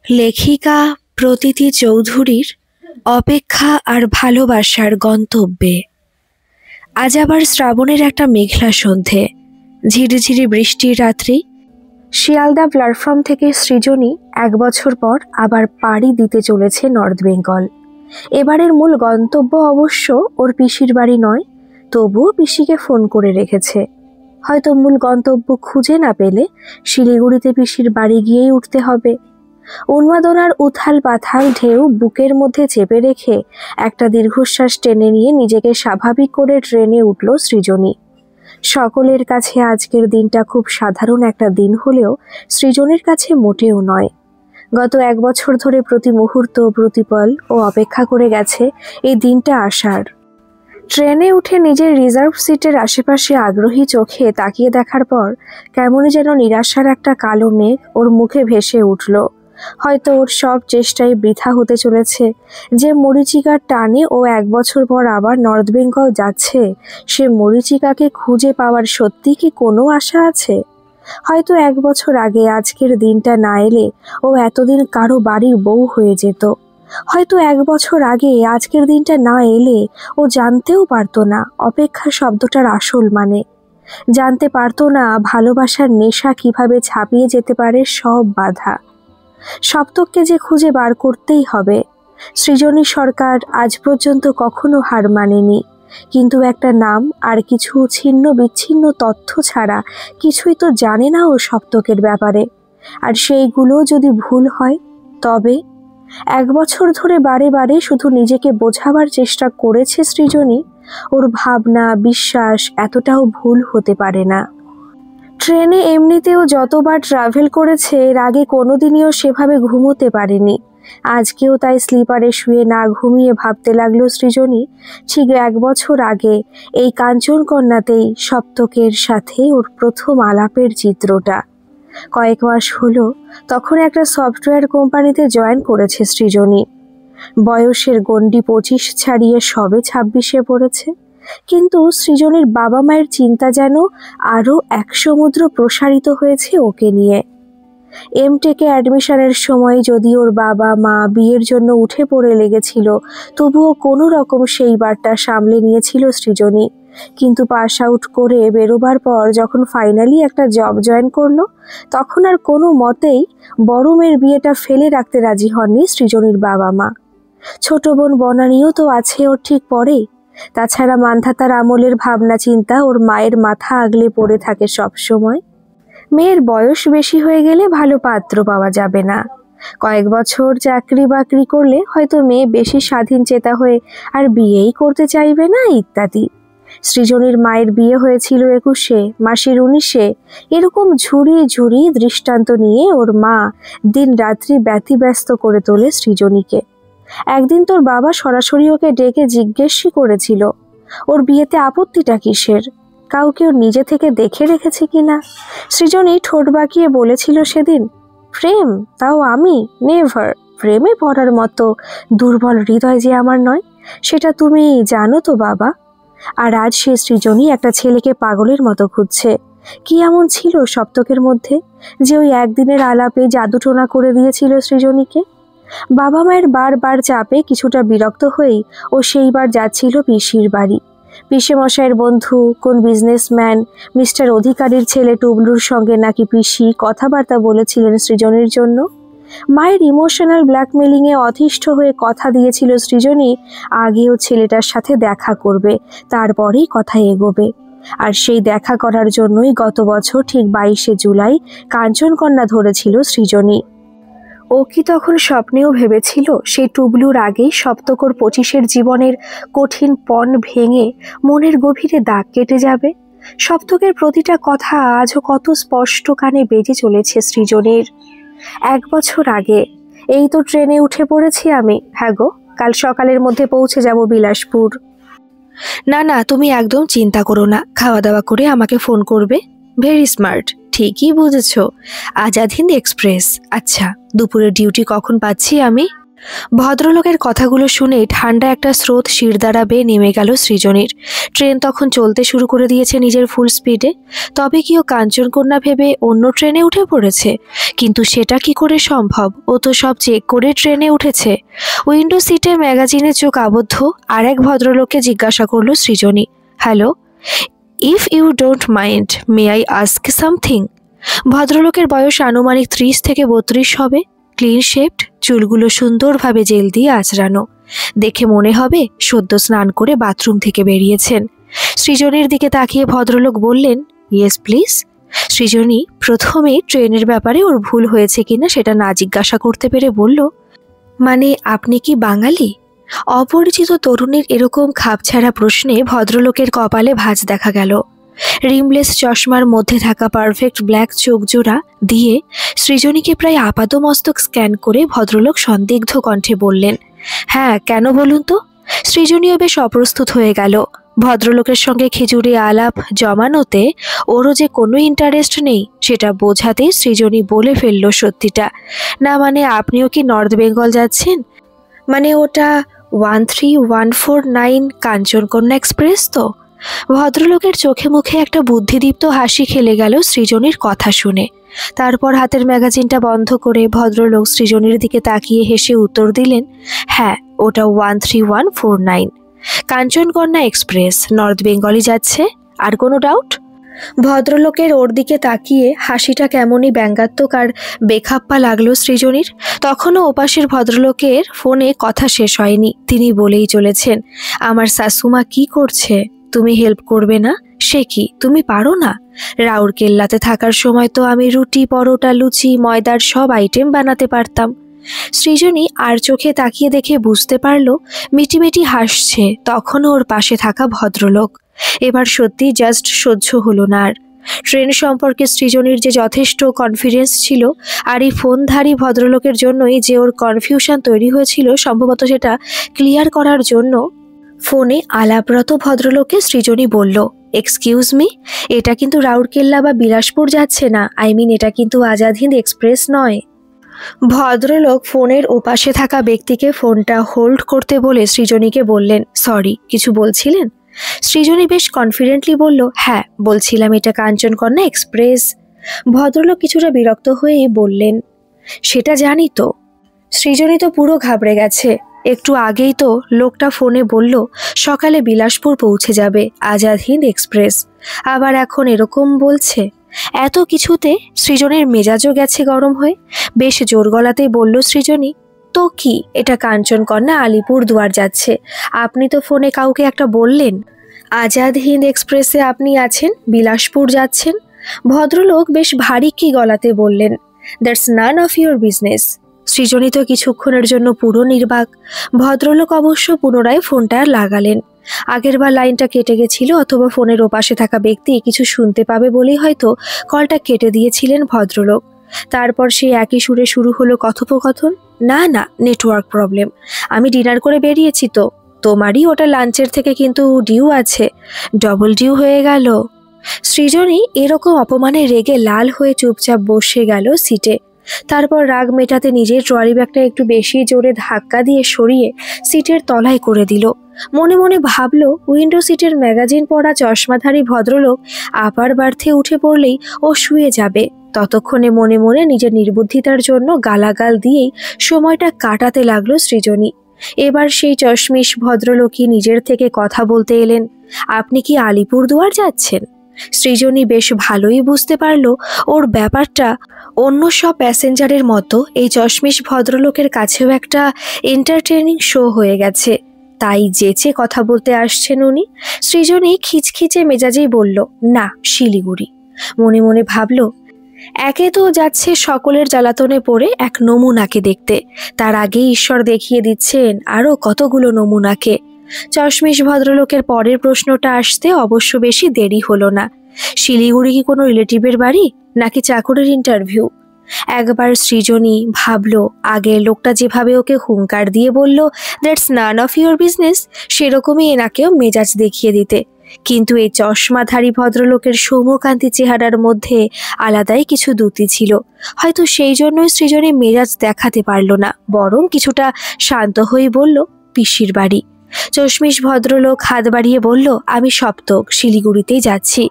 লেখিকা প্রতীতি চৌধুরীর অপেক্ষা আর ভালোবাসার গন্তব্যে। আজ আবার শ্রাবণের একটা মেঘলা সন্ধে, ঝিরিঝিরি বৃষ্টির রাত্রি। শিয়ালদা প্ল্যাটফর্ম থেকে সৃজনী 1 বছর পর আবার পাড়ি দিতে চলেছে নর্থ বেঙ্গল। এবারের মূল গন্তব্য অবশ্য ওর পিসির বাড়ি নয়, তবুও পিসিকে ফোন করে রেখেছে। হয়তো মূল গন্তব্য খুঁজে না পেলে শিলিগুড়িতে পিসির বাড়ি গিয়েই উঠতে হবে। উন্মাদনার উথাল পাথাল ঢেউ বুকের মধ্যে চেপে রেখে একটা দীর্ঘশ্বাস টেনে নিয়ে নিজেকে স্বাভাবিক করে ট্রেনে উঠল সৃজনী। সকলের কাছে আজকের দিনটা খুব সাধারণ একটা দিন হলেও সৃজনীর কাছে মোটেও নয়। গত 1 বছর ধরে প্রতি মুহূর্ত প্রতিপল ও অপেক্ষা করে গেছে এই দিনটা আসার। ট্রেনে উঠে নিজের রিজার্ভ সিটের আশেপাশে আগ্রহী চোখে তাকিয়ে দেখার পর কেমনই যেন নিরাশার একটা কালো মেঘ ওর মুখে ভেসে উঠল। হয়তো ওর সব চেষ্টাই বৃথা হতে চলেছে। যে মরীচিকার টানে ও 1 বছর পর আবার নর্থ বেঙ্গল যাচ্ছে, সে মরীচিকাকে খুঁজে পাওয়ার সত্যি কি কোনো আশা আছে? হয়তো 1 বছর আগে আজকের দিনটা না এলে ও এতদিন কারো বাড়ির বউ হয়ে যেত। হয়তো 1 বছর আগে আজকের দিনটা না এলে ও জানতেও পারতো না অপেক্ষা শব্দটার আসল মানে, জানতে পারতো না ভালোবাসার নেশা কিভাবে ছাপিয়ে যেতে পারে সব বাধা। সপ্তককে যে খুঁজে বার করতেই হবে। সৃজনী সরকার আজ পর্যন্ত কখনো হার মানেনি, কিন্তু একটা নাম আর কিছু ছিন্ন বিচ্ছিন্ন তথ্য ছাড়া কিছুই তো জানে না ও সপ্তকের ব্যাপারে। আর সেইগুলো যদি ভুল হয় তবে 1 বছর ধরে বারে বারে শুধু নিজেকে বোঝাবার চেষ্টা করেছে সৃজনী, ওর ভাবনা বিশ্বাস এতটাও ভুল হতে পারে না। ট্রেনে এমনিতেও যতবার ট্রাভেল করেছে এর আগে কোনোদিনও সেভাবে ঘুমোতে পারেনি। আজকেও তাই স্লিপারে শুয়ে না ঘুমিয়ে ভাবতে লাগলো সৃজনী ঠিক 1 বছর আগে এই কাঞ্চনকন্যাতেই সপ্তকের সাথে ওর প্রথম আলাপের চিত্রটা। কয়েক মাস হলো তখন একটা সফটওয়্যার কোম্পানিতে জয়েন করেছে সৃজনী। বয়সের গণ্ডি 25 ছাড়িয়ে সবে 26-এ পড়েছে, কিন্তু সৃজনীর বাবা মায়ের চিন্তা যেন আরও 1 সমুদ্র প্রসারিত হয়েছে ওকে নিয়ে। এমটেকে অ্যাডমিশনের সময় যদি ওর বাবা মা বিয়ের জন্য উঠে পড়ে লেগেছিল, তবুও কোনো রকম সেই বারটা সামলে নিয়েছিল সৃজনী। কিন্তু পাস আউট করে বেরোবার পর যখন ফাইনালি একটা জব জয়েন করলো, তখন আর কোনো মতেই বড় মেয়ের বিয়েটা ফেলে রাখতে রাজি হননি সৃজনীর বাবা মা। ছোট বোন বনানীও তো আছে ওর ঠিক পরেই। তাছাড়া মান্ধাতার আমলের ভাবনা চিন্তা ওর মায়ের মাথা আগলে পড়ে থাকে সব সময়। মেয়ের বয়স বেশি হয়ে গেলে ভালো পাত্র পাওয়া যাবে না, কয়েক বছর চাকরি বাকরি করলে হয়তো মেয়ে বেশি স্বাধীন চেতা হয়ে আর বিয়েই করতে চাইবে না ইত্যাদি। সৃজনীর মায়ের বিয়ে হয়েছিল 21-এ, মাসির 19-এ। এরকম ঝুড়ি ঝুড়ি দৃষ্টান্ত নিয়ে ওর মা দিন রাত্রি ব্যতিব্যস্ত করে তোলে সৃজনীকে। একদিন তোর বাবা সরাসরি ওকে ডেকে জিজ্ঞেসই করেছিল ওর বিয়েতে আপত্তিটা কিসের, কাউকে ওর নিজে থেকে দেখে রেখেছে কিনা। সৃজনী ঠোঁট বাঁকিয়ে বলেছিল সেদিন, প্রেম, তাও আমি নেভার। প্রেমে পড়ার মতো দুর্বল হৃদয় যে আমার নয়, সেটা তুমি জানো তো বাবা। আর আজ সে সৃজনী একটা ছেলেকে পাগলের মতো খুঁজছে। কি এমন ছিল সপ্তকের মধ্যে যে ওই একদিনের আলাপে জাদুটোনা করে দিয়েছিল সৃজনীকে? বাবা মায়ের বারবার চাপে কিছুটা বিরক্ত হয়েই ও সেইবার যাচ্ছিল পিসির বাড়ি। পিসে মশাইয়ের বন্ধু কোন বিজনেসম্যান মিস্টার অধিকারীর ছেলে টুবলুর সঙ্গে নাকি পিসি কথাবার্তা বলেছিলেন সৃজনীর জন্য। মায়ের ইমোশনাল ব্ল্যাকমেলিংয়ে অতিষ্ঠ হয়ে কথা দিয়েছিল সৃজনী আগেও ছেলেটার সাথে দেখা করবে, তারপরেই কথা এগোবে। আর সেই দেখা করার জন্যই গত বছর ঠিক 22শে জুলাই কাঞ্চনকন্যা ধরেছিল সৃজনী। ও কি তখন স্বপ্নেও ভেবেছিল সেই টুবলুর আগেই সপ্তকর 25-এর জীবনের কঠিন পণ ভেঙে মনের গভীরে দাগ কেটে যাবে? সপ্তকের প্রতিটা কথা আজও কত স্পষ্ট কানে বেজে চলেছে সৃজনীর। 1 বছর আগে এই তো ট্রেনে উঠে পড়েছি আমি। হ্যাঁ গো, কাল সকালের মধ্যে পৌঁছে যাব বিলাসপুর। না না, তুমি একদম চিন্তা করো না, খাওয়া দাওয়া করে আমাকে ফোন করবে। ভেরি স্মার্ট, ঠিকই বুঝেছ, আজাদ হিন্দ এক্সপ্রেস। আচ্ছা, দুপুরের ডিউটি কখন পাচ্ছি আমি? ভদ্রলোকের কথাগুলো শুনে ঠান্ডা একটা স্রোত শিরদাঁড়া বেয়ে নেমে গেল সৃজনীর। ট্রেন তখন চলতে শুরু করে দিয়েছে নিজের ফুল স্পিডে। তবে কি ও কাঞ্চনকন্যা ভেবে অন্য ট্রেনে উঠে পড়েছে? কিন্তু সেটা কি করে সম্ভব? ও তো সব চেক করে ট্রেনে উঠেছে। উইন্ডো সিটে ম্যাগাজিনে চোখ আবদ্ধ আর এক ভদ্রলোককে জিজ্ঞাসা করলো Srijani, hello, if you don't mind may I ask something? ভদ্রলোকের বয়স আনুমানিক 30 থেকে 32 হবে। ক্লিন শেভড, চুলগুলো সুন্দরভাবে জেল দিয়ে আঁচড়ানো। দেখে মনে হবে সদ্য স্নান করে বাথরুম থেকে বেরিয়েছেন। সৃজনীর দিকে তাকিয়ে ভদ্রলোক বললেন, ইয়েস প্লিজ। সৃজনী প্রথমে ট্রেনের ব্যাপারে ওর ভুল হয়েছে কিনা সেটা না জিজ্ঞাসা করতে পেরে বলল, মানে আপনি কি বাঙালি? অপরিচিত তরুণীর এরকম খাপছাড়া প্রশ্নে ভদ্রলোকের কপালে ভাঁজ দেখা গেল। রিমলেস চশমার মধ্যে থাকা পারফেক্ট ব্ল্যাক চোখ জোড়া দিয়ে সৃজনীকে প্রায় আপাদমস্তক স্ক্যান করে ভদ্রলোক সন্দিগ্ধ কণ্ঠে বললেন, হ্যাঁ কেন বলুন তো? সৃজনীও বেশ অপ্রস্তুত হয়ে গেল। ভদ্রলোকের সঙ্গে খিচুড়ি আলাপ জমানোতে ওরও যে কোনো ইন্টারেস্ট নেই সেটা বোঝাতেই সৃজনী বলে ফেলল সত্যিটা, না মানে আপনিও কি নর্থ বেঙ্গল যাচ্ছেন? মানে ওটা 13149 কাঞ্চনকন্যা এক্সপ্রেস তো? ভদ্রলোকের চোখে মুখে একটা বুদ্ধিদীপ্ত হাসি খেলে গেল সৃজনীর কথা শুনে। তারপর হাতের ম্যাগাজিনটা বন্ধ করে ভদ্রলোক সৃজনীর দিকে তাকিয়ে হেসে উত্তর দিলেন, হ্যাঁ ওটা 13149 কাঞ্চনকন্যা এক্সপ্রেস, নর্থ বেঙ্গলই যাচ্ছে। আর কোনো ডাউট? ভদ্রলোকের ওর দিকে তাকিয়ে হাসিটা কেমনই ব্যঙ্গাত্মক আর বেখাপ্পা লাগলো সৃজনীর। তখনও ওপাশের ভদ্রলোকের ফোনে কথা শেষ হয়নি। তিনি বলেই চলেছেন, আমার শাশুমা কি করছে? তুমি হেল্প করবে না? সে কি, তুমি পারো না? রাউরকেল্লাতে থাকার সময় তো আমি রুটি, পরোটা, লুচি, ময়দার সব আইটেম বানাতে পারতাম। সৃজনী আর চোখে তাকিয়ে দেখে বুঝতে পারল মিটিমিটি হাসছে তখনও ওর পাশে থাকা ভদ্রলোক। এবার সত্যি জাস্ট সহ্য হলো না আর। ট্রেন সম্পর্কে সৃজনীর যে যথেষ্ট কনফিডেন্স ছিল, আর এই ফোনধারী ভদ্রলোকের জন্যই যে ওর কনফিউশন তৈরি হয়েছিল, সম্ভবত সেটা ক্লিয়ার করার জন্য ফোনে আলাপরত ভদ্রলোককে সৃজনী বলল, এক্সকিউজ মি, এটা কিন্তু রাউরকেল্লা বা বিলাসপুর যাচ্ছে না, এটা কিন্তু আজাদ হিন্দ এক্সপ্রেস নয়। ভদ্রলোক ফোনের ওপাশে থাকা ব্যক্তিকে ফোনটা হোল্ড করতে বলে সৃজনীকে বললেন, সরি, কিছু বলছিলেন? সৃজনী বেশ কনফিডেন্টলি বলল, হ্যাঁ বলছিলাম এটা কাঞ্চনকন্যা এক্সপ্রেস। ভদ্রলোক কিছুটা বিরক্ত হয়েই বললেন, সেটা জানি তো। সৃজনী তো পুরো ঘাবড়ে গেছে। একটু আগেই তো লোকটা ফোনে বলল সকালে বিলাসপুর পৌঁছে যাবে আজাদ হিন্দ এক্সপ্রেস, আবার এখন এরকম বলছে। এত কিছুতে সৃজনীর মেজাজও গেছে গরম হয়ে। বেশ জোর গলাতেই বলল সৃজনী, তো কি, এটা কাঞ্চনকন্যা আলিপুরদুয়ার যাচ্ছে। আপনি তো ফোনে কাউকে একটা বললেন আজাদ হিন্দ এক্সপ্রেসে আপনি আছেন, বিলাসপুর যাচ্ছেন। ভদ্রলোক বেশ ভারী কি গলাতে বললেন, that's none of your business. Srijani তো কিছুক্ষণের জন্য পুরো নির্বাক। ভদ্রলোক অবশ্য পুনরায় ফোনটা লাগালেন। আগেরবার লাইনটা কেটে গেছিল, অথবা ফোনের ওপাশে থাকা ব্যক্তি কিছু শুনতে পাবে বলেই হয়তো কলটা কেটে দিয়েছিলেন ভদ্রলোক। তারপর সেই একই সুরে শুরু হলো কথোপকথন, না না, নেটওয়ার্ক প্রবলেম, আমি ডিনার করে বেরিয়েছি তো। তোমারই ওটা লাঞ্চের থেকে কিন্তু ডিউ আছে, ডবল ডিউ হয়ে গেল। সৃজনী এরকম অপমানে রেগে লাল হয়ে চুপচাপ বসে গেল সিটে। তারপর রাগ মেটাতে নিজের ট্রলি ব্যাগটা একটু বেশি জোরে ধাক্কা দিয়ে সরিয়ে সিটের তলায় করে দিল। মনে মনে ভাবল, উইন্ডো সিটের ম্যাগাজিন পড়া চশমাধারী ভদ্রলোক আপার বার্থে উঠে পড়লেই ও শুয়ে যাবে। ততক্ষণে মনে মনে নিজের নির্বুদ্ধিতার জন্য গালাগাল দিয়েই সময়টা কাটাতে লাগলো সৃজনী। এবার সেই চশমিশ ভদ্রলোকই নিজের থেকে কথা বলতে এলেন, আপনি কি আলিপুরদুয়ার যাচ্ছেন? সৃজনী বেশ ভালোই বুঝতে পারল ওর ব্যাপারটা অন্য সব প্যাসেঞ্জারের মতো এই চশমিশ ভদ্রলোকের কাছেও একটা এন্টারটেইনিং শো হয়ে গেছে, তাই যেচে কথা বলতে আসছেন উনি। সৃজনী খিচখিচে মেজাজেই বলল, না, শিলিগুড়ি। মনে মনে ভাবল, একে তো যাচ্ছে সকলের জ্বালাতনে পড়ে এক নমুনাকে দেখতে, তার আগেই ঈশ্বর দেখিয়ে দিচ্ছেন আরও কতগুলো নমুনাকে। চশমিশ ভদ্রলোকের পরের প্রশ্নটা আসতে অবশ্য বেশি দেরি হলো না, শিলিগুড়ি কি কোনো রিলেটিভের বাড়ি নাকি চাকরের ইন্টারভিউ? একবার সৃজনী ভাবল, আগের লোকটা যেভাবে ওকে হুঙ্কার দিয়ে বলল that's none of your business, সেরকমই এনাকেও মেজাজ দেখিয়ে দিতে। কিন্তু এই চশমাধারী ভদ্রলোকের সৌম্যকান্তি চেহারার মধ্যে আলাদাই কিছু দ্যুতি ছিল। হয়তো সেই জন্যই সৃজনী মেজাজ দেখাতে পারল না, বরং কিছুটা শান্ত হয়ে বলল, পিসির বাড়ি। চশমিশ ভদ্রলোক হাত বাড়িয়ে বলল, আমি সপ্তক, শিলিগুড়িতেই যাচ্ছি।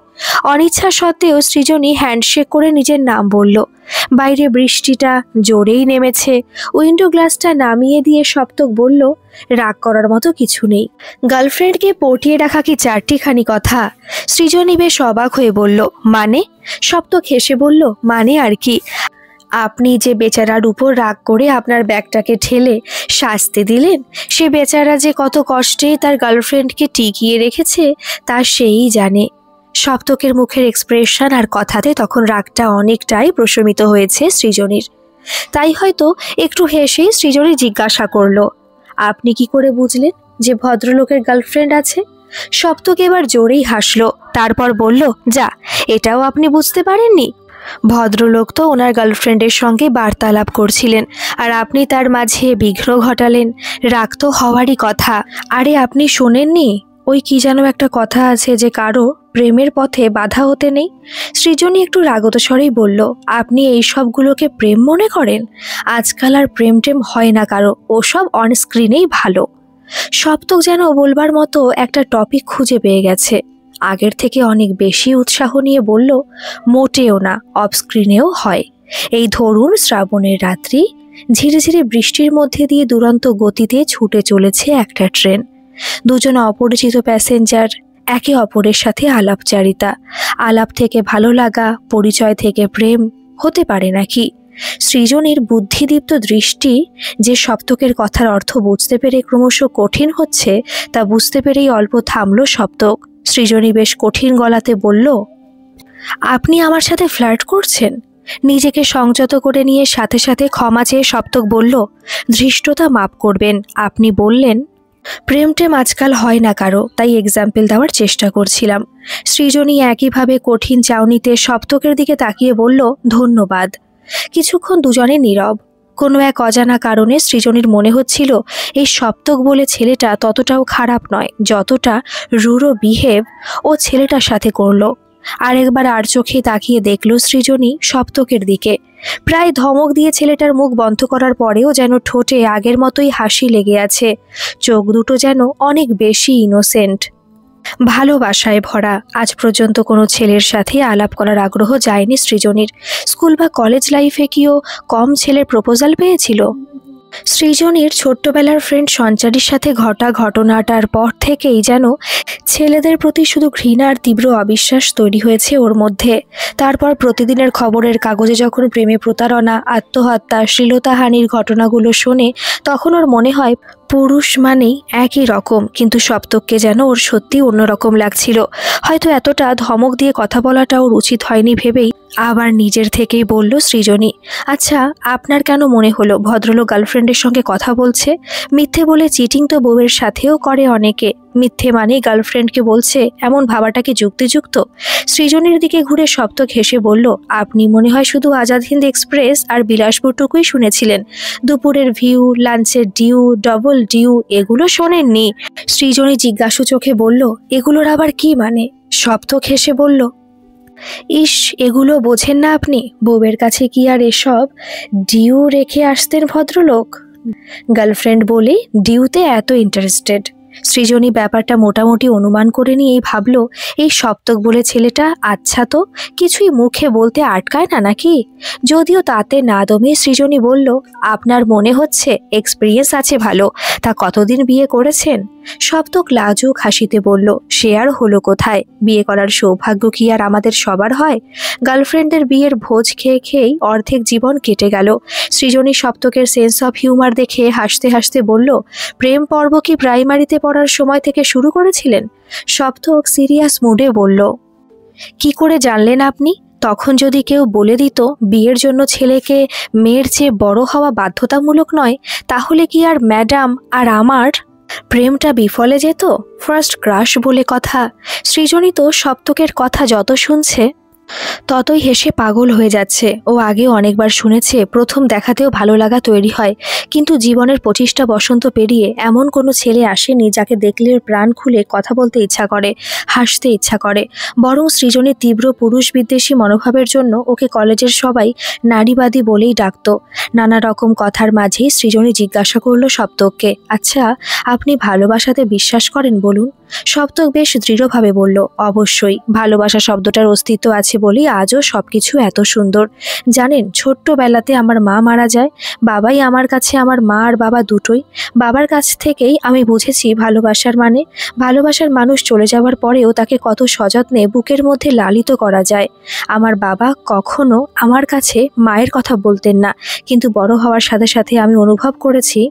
অনিচ্ছা সত্ত্বেও সৃজনী হ্যান্ডশেক করে নিজের নাম বলল। বাইরে বৃষ্টিটা জোরেই নেমেছে। উইন্ডো গ্লাসটা নামিয়ে দিয়ে সপ্তক বলল, রাগ করার মতো কিছু নেই। গার্লফ্রেন্ডকে পটিয়ে রাখা কি চারটিখানি কথা? সৃজনী বেশ অবাক হয়ে বলল, মানে? সপ্তক হেসে বলল, মানে আর কি, আপনি যে বেচারার উপর রাগ করে আপনার ব্যাগটাকে ঠেলে শাস্তি দিলেন, সে বেচারা যে কত কষ্টে তার গার্লফ্রেন্ডকে টিকিয়ে রেখেছে তা সেই জানে। সপ্তকের মুখের এক্সপ্রেশন আর কথাতে তখন রাগটা অনেকটাই প্রশমিত হয়েছে সৃজনীর। তাই হয়তো একটু হেসেই সৃজনী জিজ্ঞাসা করল, আপনি কি করে বুঝলেন যে ভদ্রলোকের গার্লফ্রেন্ড আছে? সপ্তক এবার জোরেই হাসলো, তারপর বলল, যা, এটাও আপনি বুঝতে পারেননি? ভদ্রলোক তো ওনার গার্লফ্রেন্ডের সঙ্গে বার্তালাপ করছিলেন, আর আপনি তার মাঝে বিঘ্ন ঘটালেন। রাগ তো হওয়ারই কথা। আরে আপনি শোনেননি? ওই কি যেন একটা কথা আছে যে কারো প্রেমের পথে বাধা হতে নেই। সৃজনী একটু রাগত স্বরেই বলল, আপনি এই সবগুলোকে প্রেম মনে করেন? আজকাল আর প্রেম টেম হয় না কারো, ওসব অনস্ক্রিনেই ভালো। সপ্তক যেন বলবার মতো একটা টপিক খুঁজে পেয়ে গেছে। আগের থেকে অনেক বেশি উৎসাহ নিয়ে বলল, মোটেও না, অফস্ক্রিনেও হয়। এই ধরুন শ্রাবণের রাত্রি, ঝিরিঝিরি বৃষ্টির মধ্যে দিয়ে দুরন্ত গতিতে ছুটে চলেছে একটা ট্রেন। দুজন অপরিচিত প্যাসেঞ্জার, একে অপরের সাথে আলাপচারিতা। আলাপ থেকে ভালো লাগা, পরিচয় থেকে প্রেম হতে পারে নাকি? সৃজনীর বুদ্ধিদীপ্ত দৃষ্টি যে সপ্তকের কথার অর্থ বুঝতে পেরে ক্রমশ কঠিন হচ্ছে তা বুঝতে পেরেই অল্প থামল সপ্তক। সৃজনী বেশ কঠিন গলাতে বলল, আপনি আমার সাথে ফ্লার্ট করছেন? নিজেকে সংযত করে নিয়ে সাথে সাথে ক্ষমা চেয়ে সপ্তক বলল, ধৃষ্টতা মাপ করবেন, আপনি বললেন প্রেম টেম আজকাল হয় না কারো, তাই এক্সাম্পল দেওয়ার চেষ্টা করছিলাম। সৃজনী একইভাবে কঠিন চাউনিতে সপ্তকের দিকে তাকিয়ে বলল, ধন্যবাদ। কিছুক্ষণ দুজনে নীরব। কোনো এক অজানা কারণে সৃজনীর মনে হচ্ছিল এই সপ্তক বলে ছেলেটা ততটাও খারাপ নয় যতটা রুড়ো বিহেভ ও ছেলেটার সাথে করলো। আরেকবার আর চোখে তাকিয়ে দেখল সৃজনী সপ্তকের দিকে। প্রায় ধমক দিয়ে ছেলেটার মুখ বন্ধ করার পরেও যেন ঠোঁটে আগের মতোই হাসি লেগে আছে। চোখ দুটো যেন অনেক বেশি ইনোসেন্ট, ভালোবাসায় ভরা। আজ পর্যন্ত কোনো ছেলের সাথে আলাপ করার আগ্রহ যায়নি সৃজনীর। স্কুল বা কলেজ লাইফে কিও কম ছেলের প্রপোজাল পেয়েছিল? সৃজনীর ছোট্টবেলার ফ্রেন্ড সঞ্চারীর সাথে ঘটা ঘটনাটার পর থেকেই যেন ছেলেদের প্রতি শুধু ঘৃণা আর তীব্র অবিশ্বাস তৈরি হয়েছে ওর মধ্যে। তারপর প্রতিদিনের খবরের কাগজে যখন প্রেমে প্রতারণা, আত্মহত্যা, শ্লীলতাহানির ঘটনাগুলো শোনে, তখন ওর মনে হয় পুরুষ মানেই একই রকম, কিন্তু সপ্তককে যেন ওর সত্যি অন্যরকম লাগছিল। হয়তো এতটা ধমক দিয়ে কথা বলাটা ওর উচিত হয়নি ভেবেই আবার নিজের থেকেই বলল সৃজনী, আচ্ছা আপনার কেন মনে হলো ভদ্রলোক গার্লফ্রেন্ডের সঙ্গে কথা বলছে? মিথ্যে বলে চিটিং তো বউয়ের সাথেও করে অনেকে। মিথ্যে মানেই গার্লফ্রেন্ডকে বলছে, এমন ভাবাটা কি যুক্তিযুক্ত? সৃজনীর দিকে ঘুরে সপ্তক হেসে বলল, আপনি মনে হয় শুধু আজাদ হিন্দ এক্সপ্রেস আর বিলাসপুরটুকুই শুনেছিলেন। দুপুরের ভিউ, লাঞ্চের ডিউ, ডবল ডিউ এগুলো শোনেননি? সৃজনী জিজ্ঞাসু চোখে বলল, এগুলোর আবার কি মানে? সপ্তক হেসে বলল, ইস, এগুলো বোঝেন না আপনি? বউয়ের কাছে কি আর এসব ডিউ রেখে আসতেন ভদ্রলোক? গার্লফ্রেন্ড বলে ডিউতে এত ইন্টারেস্টেড। সৃজনী ব্যাপারটা মোটামুটি অনুমান করে নিয়েই ভাবল, এই সপ্তক বলে ছেলেটা আচ্ছা তো কিছুই মুখে বলতে আটকায় না নাকি? যদিও তাতে না দমে সৃজনী বলল, আপনার মনে হচ্ছে এক্সপিরিয়েন্স আছে ভালো, তা কতদিন বিয়ে করেছেন? সপ্তক লাজুক হাসিতে বলল, সে আর হলো কোথায়, বিয়ে করার সৌভাগ্য কি আর আমাদের সবার হয়? গার্লফ্রেন্ডের বিয়ের ভোজ খেয়ে খেয়েই অর্ধেক জীবন কেটে গেল। সৃজনী সপ্তকের সেন্স অফ হিউমার দেখে হাসতে হাসতে বলল, প্রেম পর্ব কি প্রাইমারিতে পড়ার সময় থেকে শুরু করেছিলেন? সপ্তক সিরিয়াস মুডে বলল, কি করে জানলেন আপনি? তখন যদি কেউ বলে দিত বিয়ের জন্য ছেলেকে মেয়ের চেয়ে বড় হওয়া বাধ্যতামূলক নয়, তাহলে কি আর ম্যাডাম আর আমার প্রেমটা বিফলে যেত? ফার্স্ট ক্রাশ বলে কথা। সৃজনী তো সপ্তকের কথা যত শুনছে ততই হেসে পাগল হয়ে যাচ্ছে। ও আগেও অনেকবার শুনেছে প্রথম দেখাতেও ভালো লাগা তৈরি হয়, কিন্তু জীবনের 25টা বসন্ত পেরিয়ে এমন কোনো ছেলে আসেনি যাকে দেখলে ওর প্রাণ খুলে কথা বলতে ইচ্ছা করে, হাসতে ইচ্ছা করে। বরং সৃজনের তীব্র পুরুষ বিদ্বেষী মনোভাবের জন্য ওকে কলেজের সবাই নারীবাদী বলেই ডাকতো। নানা রকম কথার মাঝেই সৃজনী জিজ্ঞাসা করলো সপ্তককে, আচ্ছা আপনি ভালোবাসাতে বিশ্বাস করেন বলুন? সপ্তক বেশ দৃঢ়ভাবে বলল, অবশ্যই, ভালোবাসা শব্দটার অস্তিত্ব আছে বলেই আজও সবকিছু এত সুন্দর। জানেন, ছোট্টবেলাতে আমার মা মারা যায়। বাবাই আমার কাছে আমার মা আর বাবা দুটোই। বাবার কাছ থেকেই আমি বুঝেছি ভালোবাসার মানে। ভালোবাসার মানুষ চলে যাওয়ার পরেও তাকে কত সযত্নে বুকের মধ্যে লালিত করা যায়। আমার বাবা কখনো আমার কাছে মায়ের কথা বলতেন না, কিন্তু বড় হওয়ার সাথে সাথে আমি অনুভব করেছি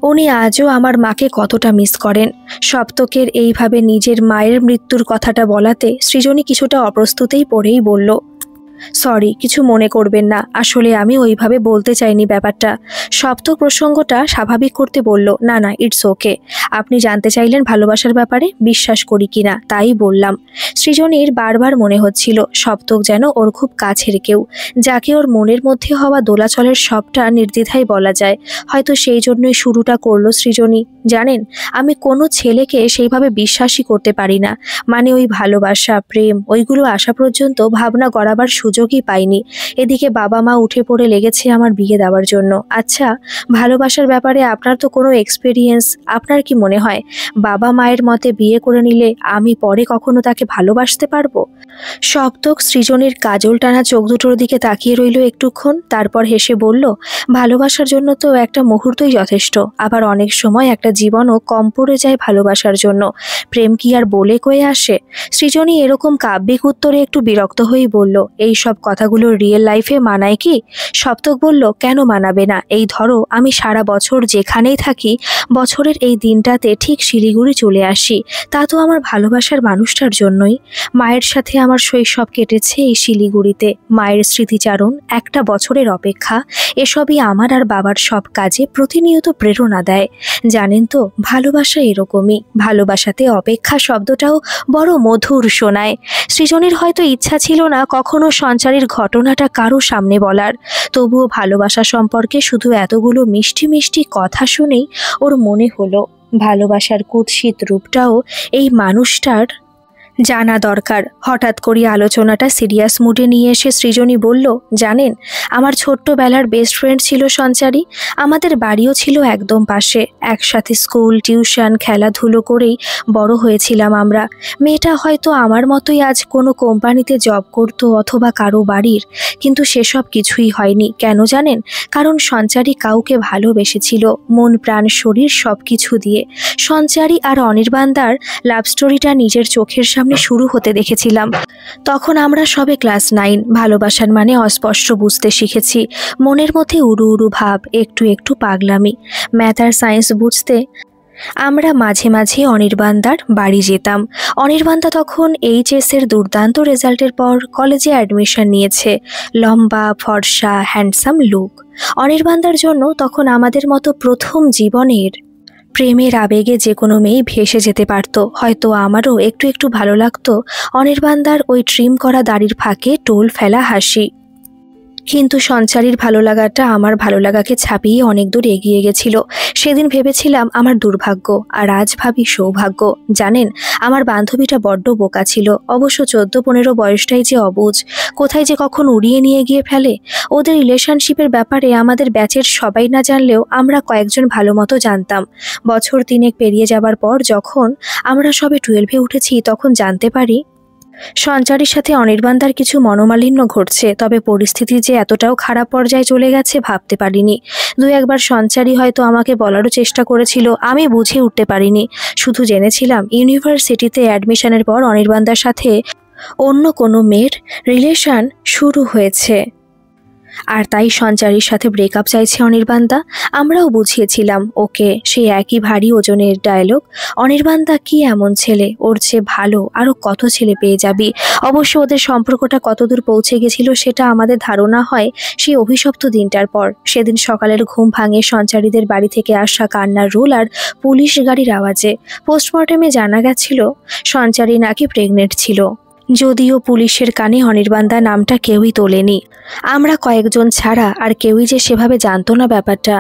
উনি আজও আমার মাকে কতটা মিস করেন। সপ্তকের এইভাবে নিজের মায়ের মৃত্যুর কথাটা বলাতে সৃজনী কিছুটা অপ্রস্তুতেই পড়েই বলল, সরি, কিছু মনে করবেন না, আসলে আমি ওইভাবে বলতে চাইনি ব্যাপারটা। সপ্তক প্রসঙ্গটা স্বাভাবিক করতে বলল, না না, ইটস ওকে। আপনি জানতে চাইলেন ভালোবাসার ব্যাপারে বিশ্বাস করি কিনা, তাই বললাম। সৃজনীর বারবার মনে হচ্ছিল সপ্তক যেন ওর খুব কাছের কেউ, যাকে ওর মনের মধ্যে হওয়া দোলাচলের সবটা নির্দ্বিধায় বলা যায়। হয়তো সেই জন্যই শুরুটা করলো সৃজনী। জানেন, আমি কোনো ছেলেকে সেইভাবে বিশ্বাসই করতে পারি না। মানে ওই ভালোবাসা, প্রেম, ওইগুলো আসা পর্যন্ত ভাবনা গড়াবার সুযোগই পাইনি। এদিকে বাবা মা উঠে পড়ে লেগেছে আমার বিয়ে দেওয়ার জন্য। আচ্ছা, ভালোবাসার ব্যাপারে আপনার তো কোনো এক্সপেরিয়েন্স, আপনার কি মনে হয় বাবা মায়ের মতে বিয়ে করে নিলে আমি পরে কখনো তাকে ভালোবাসতে পারবো? সপ্তক সৃজনীর কাজল টানা চোখ দুটোর দিকে তাকিয়ে রইল একটুক্ষণ, তারপর হেসে বলল, ভালোবাসার জন্য তো একটা মুহূর্তই যথেষ্ট, আবার অনেক সময় একটা জীবনও কম পড়ে যায় ভালোবাসার জন্য। প্রেম কি আর বলে কয়ে আসে? সৃজনী এরকম কাব্যিক উত্তরে একটু বিরক্ত হয়েই বলল, এই সব কথাগুলো রিয়েল লাইফে মানায় কি? সপ্তক বলল, কেন মানাবে না? এই ধরো আমি সারা বছর যেখানেই থাকি, বছরের এই দিনটাতে ঠিক শিলিগুড়ি চলে আসি, তা তো আমার ভালোবাসার মানুষটার জন্যই। মায়ের সাথে আমার শৈশব কেটেছে এই শিলিগুড়িতে, মায়ের স্মৃতিচারণ, একটা বছরের অপেক্ষা, এসবই আমার আর বাবার সব কাজে প্রতিনিয়ত প্রেরণা দেয়। জানেন তো, ভালোবাসা এরকমই, ভালোবাসাতে অপেক্ষা শব্দটাও বড় মধুর শোনায়। সৃজনীর হয়তো ইচ্ছা ছিল না কখনো সঞ্চারীর ঘটনাটা কারো সামনে বলার, তবুও ভালোবাসা সম্পর্কে শুধু এতগুলো মিষ্টি মিষ্টি কথা শুনেই ওর মনে হলো ভালোবাসার কুৎসিত রূপটাও এই মানুষটার জানা দরকার। হঠাৎ করে আলোচনাটা সিরিয়াস মুডে নিয়ে এসে সৃজনী বলল, জানেন, আমার ছোট্টবেলার বেস্ট ফ্রেন্ড ছিল সঞ্চারী। আমাদের বাড়িও ছিল একদম পাশে, একসাথে স্কুল, টিউশন, খেলাধুলো করেই বড় হয়েছিলাম আমরা। মেয়েটা হয়তো আমার মতোই আজ কোনো কোম্পানিতে জব করতো অথবা কারো বাড়ির, কিন্তু সেসব কিছুই হয়নি। কেন জানেন? কারণ সঞ্চারী কাউকে ভালোবেসেছিল মন প্রাণ শরীর সব কিছু দিয়ে। সঞ্চারী আর অনির্বাণদার লাভ স্টোরিটা নিজের চোখের সামনে শুরু হতে দেখেছিলাম। তখন আমরা সবে ক্লাস 9। ভালোবাসার মানে অস্পষ্ট বুঝতে শিখেছি, মনের মধ্যে উড়ু উড়ু ভাব, একটু একটু পাগলামি। ম্যাথ আর সায়েন্স বুঝতে আমরা মাঝে মাঝে অনির্বাণদার বাড়ি যেতাম। অনির্বাণদা তখন এইচএসের দুর্দান্ত রেজাল্টের পর কলেজে অ্যাডমিশন নিয়েছে। লম্বা, ফর্সা, হ্যান্ডসাম লুক। অনির্বাণদার জন্য তখন আমাদের মতো প্রথম জীবনের প্রেমের আবেগে যে কোনো মেয়ে ভেসে যেতে পারত। হয়তো আমারও একটু একটু ভালো লাগতো অনির্বাণদার ওই ট্রিম করা দাড়ির ফাঁকে টোল ফেলা হাসি। কিন্তু সঞ্চারীর ভালো লাগাটা আমার ভালো লাগাকে ছাপিয়ে অনেক দূর এগিয়ে গেছিল। সেদিন ভেবেছিলাম আমার দুর্ভাগ্য, আর আজ ভাবি সৌভাগ্য। জানেন, আমার বান্ধবীটা বড্ড বোকা ছিল। অবশ্য 14-15 বয়সটাই যে অবুঝ, কোথায় যে কখন উড়িয়ে নিয়ে গিয়ে ফেলে। ওদের রিলেশনশিপের ব্যাপারে আমাদের ব্যাচের সবাই না জানলেও আমরা কয়েকজন ভালো মতো জানতাম। বছর 3 পেরিয়ে যাবার পর যখন আমরা সবে 12-এ উঠেছি, তখন জানতে পারি সঞ্চারীর সাথে অনির্বাণদার কিছু মনোমালিন্য ঘটছে। তবে পরিস্থিতি যে এতটাও খারাপ পর্যায়ে চলে গেছে ভাবতে পারিনি। 2-1বার সঞ্চারী হয়তো আমাকে বলারও চেষ্টা করেছিল, আমি বুঝে উঠতে পারিনি। শুধু জেনেছিলাম ইউনিভার্সিটিতে অ্যাডমিশনের পর অনির্বাণদার সাথে অন্য কোনো মেয়ের রিলেশন শুরু হয়েছে, আর তাই সঞ্চারীর সাথে ব্রেকআপ চাইছে অনির্বাণদা। আমরাও বুঝিয়েছিলাম ওকে, সেই একই ভারী ওজনের ডায়লগ, অনির্বাণদা কি এমন ছেলে, ওর চেয়ে ভালো আরও কত ছেলে পেয়ে যাবি। অবশ্য ওদের সম্পর্কটা কতদূর পৌঁছে গেছিল সেটা আমাদের ধারণা হয় সেই অভিশপ্ত দিনটার পর। সেদিন সকালের ঘুম ভাঙে সঞ্চারীদের বাড়ি থেকে আসা কান্নার রোল আর পুলিশ গাড়ির আওয়াজে। পোস্টমর্টেমে জানা গেছিল সঞ্চারী নাকি প্রেগনেন্ট ছিল। যদিও পুলিশের কানে অনির্বাণদা নামটা কেউই তোলেনি। আমরা কয়েকজন ছাড়া আর কেউই যে সেভাবে জানতো না ব্যাপারটা।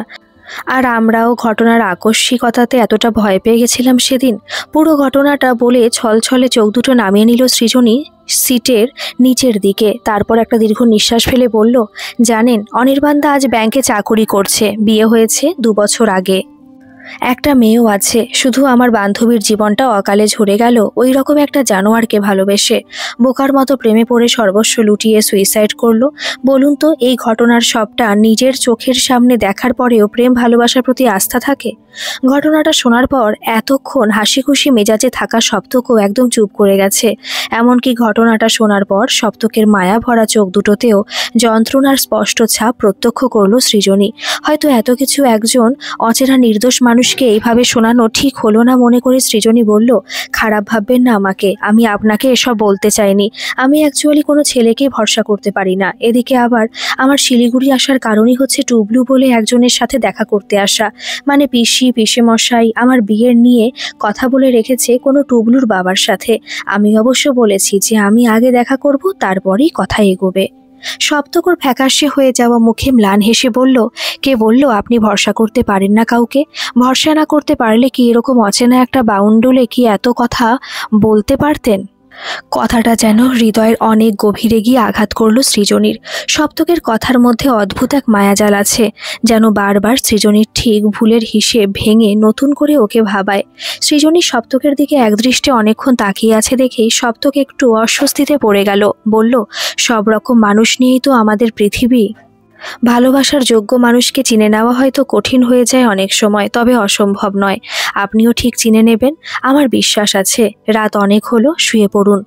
আর আমরাও ঘটনার আকস্মিকতাতে এতটা ভয় পেয়ে গেছিলাম সেদিন। পুরো ঘটনাটা বলে ছলছলে চোখ দুটো নামিয়ে নিল সৃজনী সিটের নিচের দিকে। তারপর একটা দীর্ঘ নিঃশ্বাস ফেলে বলল, জানেন অনির্বাণদা আজ ব্যাংকে চাকুরি করছে, বিয়ে হয়েছে 2 বছর আগে, একটা মেয়েও আছে। শুধু আমার বান্ধবীর জীবনটা অকালে ঝরে গেল ওই রকম একটা জানোয়ারকে ভালোবেসে। বোকার মতো প্রেমে পড়ে সর্বস্ব লুটিয়ে সুইসাইড করলো। বলুন তো, এই ঘটনার সবটা নিজের চোখের সামনে দেখার পরেও প্রেম ভালোবাসার প্রতি আস্থা থাকে? ঘটনাটা শোনার পর এতক্ষণ হাসি খুশি মেজাজে থাকা সপ্তকও একদম চুপ করে গেছে। এমনকি ঘটনাটা শোনার পর সপ্তকের মায়া ভরা চোখ দুটোতেও যন্ত্রণার স্পষ্ট ছাপ প্রত্যক্ষ করলো সৃজনী। হয়তো এত কিছু একজন অচেনা নির্দোষ মানুষকে এইভাবে শোনানো ঠিক হলো না মনে করে সৃজনী বলল, খারাপ ভাববেন না আমাকে, আমি আপনাকে এসব বলতে চাইনি। আমি অ্যাকচুয়ালি কোনো ছেলেকেই ভরসা করতে পারি না। এদিকে আবার আমার শিলিগুড়ি আসার কারণই হচ্ছে টুবলু বলে একজনের সাথে দেখা করতে আসা। মানে পিসেমশাই আমার বিয়ের নিয়ে কথা বলে রেখেছে কোনো টুবলুর বাবার সাথে। আমি অবশ্য বলেছি যে আমি আগে দেখা করব, তারপরেই কথা এগোবে। সপ্তকর ফ্যাকাশে হয়ে যাওয়া মুখে ম্লান হেসে বলল, কে বলল আপনি ভরসা করতে পারেন না কাউকে? ভরসা না করতে পারলে কি এরকম অচেনা একটা বাউন্ডুলে কি এত কথা বলতে পারতেন? কথাটা যেন হৃদয়ের অনেক গভীরে গিয়ে আঘাত করল সৃজনীর। সপ্তকের কথার মধ্যে অদ্ভুত এক মায়াজাল আছে, যেন বারবার সৃজনীর ঠিক ভুলের হিসেব ভেঙে নতুন করে ওকে ভাবায়। সৃজনী সপ্তকের দিকে একদৃষ্টে অনেকক্ষণ তাকিয়ে আছে দেখেই সপ্তক একটু অস্বস্তিতে পড়ে গেল। বলল, সব রকম মানুষ নিয়েই তো আমাদের পৃথিবী। ভালোবাসার যোগ্য মানুষকে চিনে নেওয়া হয়তো কঠিন হয়ে যায় অনেক সময়, তবে অসম্ভব নয়। আপনিও ঠিক চিনে নেবেন, আমার বিশ্বাস আছে। রাত অনেক হলো, শুয়ে পড়ুন।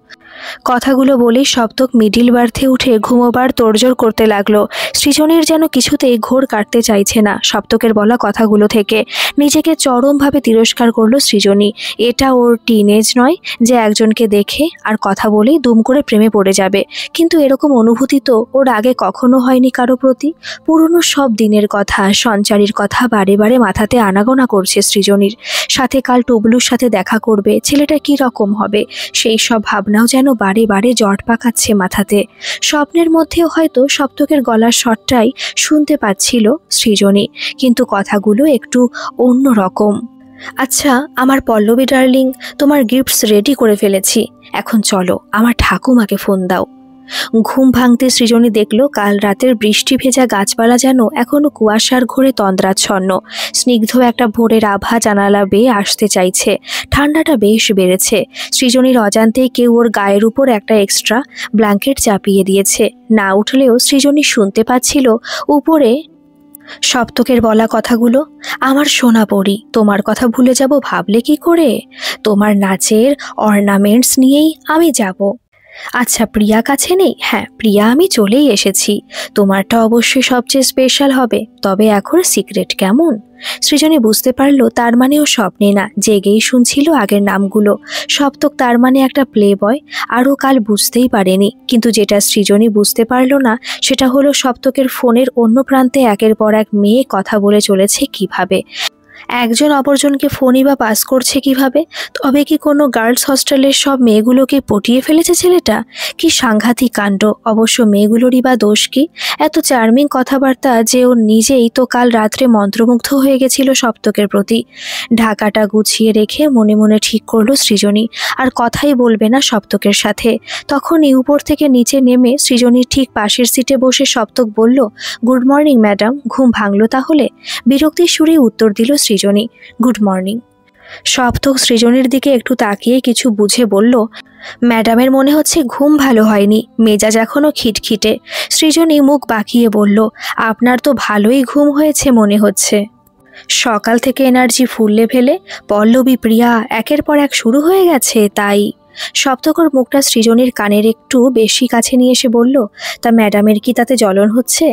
কথাগুলো বলেই সপ্তক মিডিল বার্থে উঠে ঘুমোবার তোড়জোড় করতে লাগলো। সৃজনীর যেন কিছুতেই ঘোর কাটতে চাইছে না সপ্তকের বলা কথাগুলো থেকে। নিজেকে চরমভাবে তিরস্কার করলো সৃজনী। এটা ওর টিনেজ নয় যে একজনকে দেখে আর কথা বলেই দুম করে প্রেমে পড়ে যাবে। কিন্তু এরকম অনুভূতি তো ওর আগে কখনো হয়নি কারো প্রতি। পুরনো সব দিনের কথা, সঞ্চারীর কথা বারে বারে মাথাতে আনাগোনা করছে সৃজনীর। সাথে কাল টুবলুর সাথে দেখা করবে, ছেলেটা কি রকম হবে, সেই সব ভাবনাও যেন বারে বারে জট পাকাচ্ছে মাথাতে। স্বপ্নের মধ্যেও হয়তো সপ্তকের গলার স্বরটাই শুনতে পাচ্ছিল সৃজনী, কিন্তু কথাগুলো একটু অন্য রকম। আচ্ছা আমার পল্লবী ডার্লিং, তোমার গিফটস রেডি করে ফেলেছি, এখন চলো আমার ঠাকুমাকে ফোন দাও। ঘুম ভাঙতে সৃজনী দেখল কাল রাতের বৃষ্টি ভেজা গাছপালা যেন এখনো কুয়াশার ঘোরে তন্দ্রাচ্ছন্ন। স্নিগ্ধ একটা ভোরের আভা জানালা বেয়ে আসতে চাইছে। ঠান্ডাটা বেশ বেড়েছে। সৃজনীর অজান্তেই কেউ ওর গায়ের উপর একটা এক্সট্রা ব্ল্যাঙ্কেট চাপিয়ে দিয়েছে। না উঠলেও সৃজনী শুনতে পাচ্ছিল উপরে সপ্তকের বলা কথাগুলো। আমার সোনা পরি, তোমার কথা ভুলে যাব ভাবলে কি করে? তোমার নাচের অর্নামেন্টস নিয়েই আমি যাব। আচ্ছা প্রিয়া কাছে নেই? হ্যাঁ প্রিয়া, আমি চলেই এসেছি। তোমারটা অবশ্যই সবচেয়ে স্পেশাল হবে, তবে এখন সিক্রেট কেমন? সৃজনী বুঝতে পারল তার মানে ও স্বপ্নে না, জেগেই শুনছিল আগের নামগুলো। সপ্তক তার মানে একটা প্লে বয়। আরও কাল বুঝতেই পারেনি, কিন্তু যেটা সৃজনী বুঝতে পারল না সেটা হলো সপ্তকের ফোনের অন্য প্রান্তে একের পর এক মেয়ে কথা বলে চলেছে কিভাবে। একজন অপরজনকে ফোনই বা পাস করছে কিভাবে? তবে কি কোনো গার্লস হস্টেলের সব মেয়েগুলোকে পটিয়ে ফেলেছে ছেলেটা? কি সাংঘাতিক কাণ্ড! অবশ্য মেয়েগুলোরই বা দোষ কি? এত চার্মিং কথাবার্তা যে ও নিজেই তো কাল রাত্রে মন্ত্রমুগ্ধ হয়ে গেছিল সপ্তকের প্রতি। ঢাকাটা গুছিয়ে রেখে মনে মনে ঠিক করলো সৃজনী আর কথাই বলবে না সপ্তকের সাথে। তখনই উপর থেকে নিচে নেমে সৃজনীর ঠিক পাশের সিটে বসে সপ্তক বলল, গুড মর্নিং ম্যাডাম। ঘুম ভাঙলো তাহলে? বিরক্তির সুরে উত্তর দিল সৃজনী, গুড মর্নিং। সপ্তক সৃজনীর দিকে একটু তাকিয়ে কিছু বুঝে বলল, ম্যাডামের মনে হচ্ছে ঘুম ভালো হয়নি, মেজাজ এখনো খিটখিটে। সৃজনী মুখ বাঁকিয়ে বলল, আপনার তো ভালোই ঘুম হয়েছে মনে হচ্ছে। সকাল থেকে এনার্জি ফুল লেভেলে, পল্লবী প্রিয়া একের পর এক শুরু হয়ে গেছে তাই। সপ্তকর মুখটা সৃজনীর কানের একটু বেশি কাছে নিয়ে এসে বলল, তা ম্যাডামের কি তাতে জ্বলন হচ্ছে?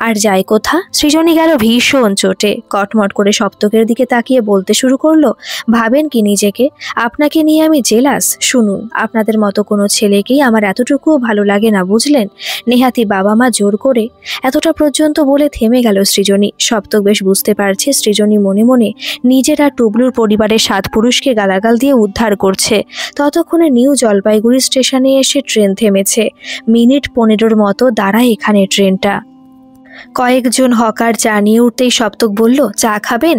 আর যায় কোথা? সৃজনী গেল ভীষণ চোটে। কটমট করে সপ্তকের দিকে তাকিয়ে বলতে শুরু করলো, ভাবেন কি নিজেকে? আপনাকে নিয়ে আমি জেলাস? শুনুন, আপনাদের মতো কোনো ছেলেকেই আমার এতটুকুও ভালো লাগে না, বুঝলেন? নেহাতি বাবা মা জোর করে। এতটা পর্যন্ত বলে থেমে গেল সৃজনী। সপ্তক বেশ বুঝতে পারছে সৃজনী মনে মনে নিজের আর টুবলুর পরিবারের 7 পুরুষকে গালাগাল দিয়ে উদ্ধার করছে। ততক্ষণে নিউ জলপাইগুড়ি স্টেশনে এসে ট্রেন থেমেছে। মিনিট 15-র মতো দাঁড়ায় এখানে ট্রেনটা। কয়েকজন হকার চা নিয়ে উঠতেই সপ্তক বলল, চা খাবেন?